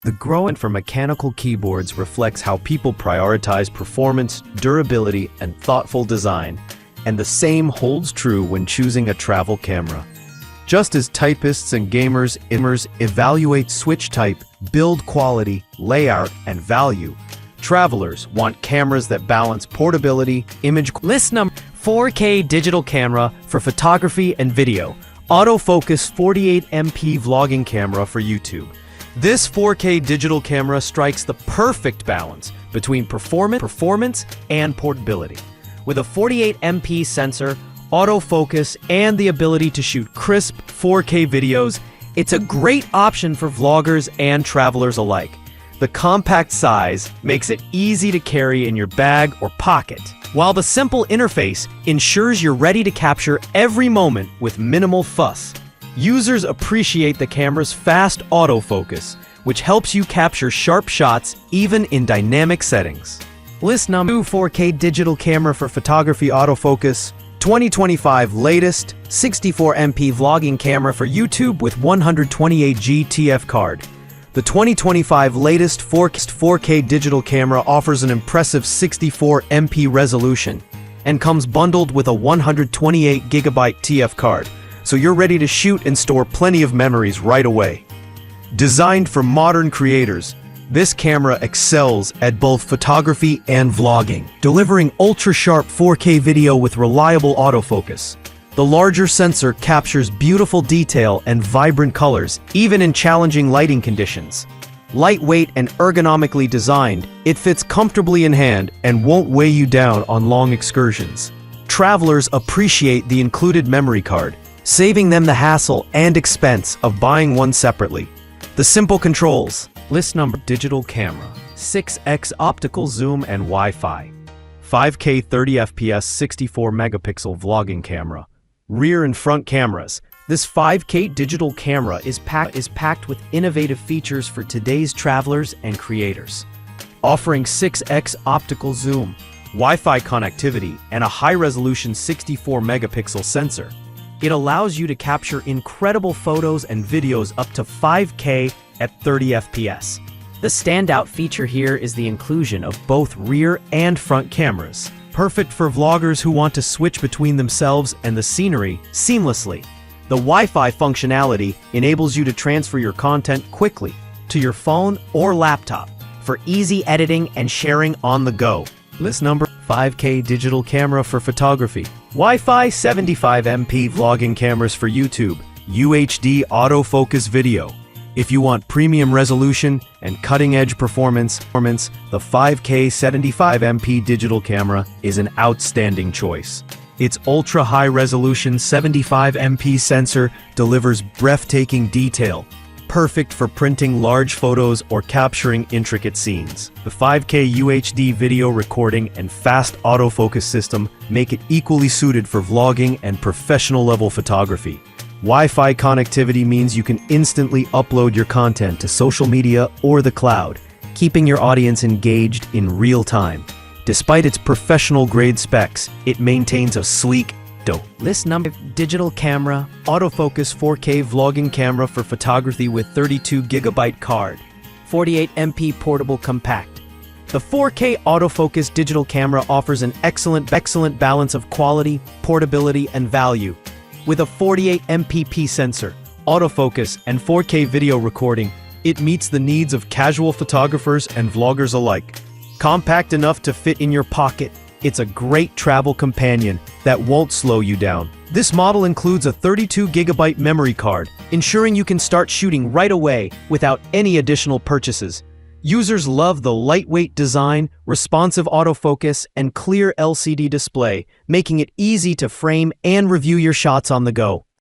The growing for mechanical keyboards reflects how people prioritize performance, durability, and thoughtful design, and the same holds true when choosing a travel camera. Just as typists and gamers evaluate switch type, build quality, layout, and value, travelers want cameras that balance portability, image. List number 4K digital camera for photography and video. Autofocus 48MP vlogging camera for YouTube. This 4K digital camera strikes the perfect balance between performance and portability. With a 48MP sensor, autofocus, and the ability to shoot crisp 4K videos, it's a great option for vloggers and travelers alike. The compact size makes it easy to carry in your bag or pocket, while the simple interface ensures you're ready to capture every moment with minimal fuss. Users appreciate the camera's fast autofocus, which helps you capture sharp shots even in dynamic settings. List number 2 4K digital camera for photography autofocus. 2025 latest 64MP vlogging camera for YouTube with 128G TF card. The 2025 latest 4K digital camera offers an impressive 64MP resolution and comes bundled with a 128GB TF card, so you're ready to shoot and store plenty of memories right away. Designed for modern creators, this camera excels at both photography and vlogging, delivering ultra-sharp 4K video with reliable autofocus. The larger sensor captures beautiful detail and vibrant colors, even in challenging lighting conditions. Lightweight and ergonomically designed, it fits comfortably in hand and won't weigh you down on long excursions. Travelers appreciate the included memory card, saving them the hassle and expense of buying one separately. The simple controls. List number digital camera, 6x optical zoom and Wi-Fi. 5K 30fps 64 megapixel vlogging camera. Rear and front cameras. This 5K digital camera is packed with innovative features for today's travelers and creators. Offering 6x optical zoom, Wi-Fi connectivity, and a high-resolution 64 megapixel sensor. It allows you to capture incredible photos and videos up to 5K at 30 FPS. The standout feature here is the inclusion of both rear and front cameras, perfect for vloggers who want to switch between themselves and the scenery seamlessly. The Wi-Fi functionality enables you to transfer your content quickly to your phone or laptop for easy editing and sharing on the go. List number 5K digital camera for photography. Wi-Fi 75MP vlogging cameras for YouTube. UHD autofocus video. If you want premium resolution and cutting-edge performance, the 5K 75MP digital camera is an outstanding choice. Its ultra-high-resolution 75MP sensor delivers breathtaking detail, perfect for printing large photos or capturing intricate scenes. The 5K UHD video recording and fast autofocus system make it equally suited for vlogging and professional-level photography. Wi-Fi connectivity means you can instantly upload your content to social media or the cloud, keeping your audience engaged in real time. Despite its professional-grade specs, it maintains a sleek, List number digital camera, autofocus 4K vlogging camera for photography with 32GB card. 48MP portable compact. The 4K autofocus digital camera offers an excellent balance of quality, portability, and value. With a 48MP sensor, autofocus, and 4K video recording, it meets the needs of casual photographers and vloggers alike. Compact enough to fit in your pocket, it's a great travel companion that won't slow you down. This model includes a 32GB memory card, ensuring you can start shooting right away without any additional purchases. Users love the lightweight design, responsive autofocus, and clear LCD display, making it easy to frame and review your shots on the go.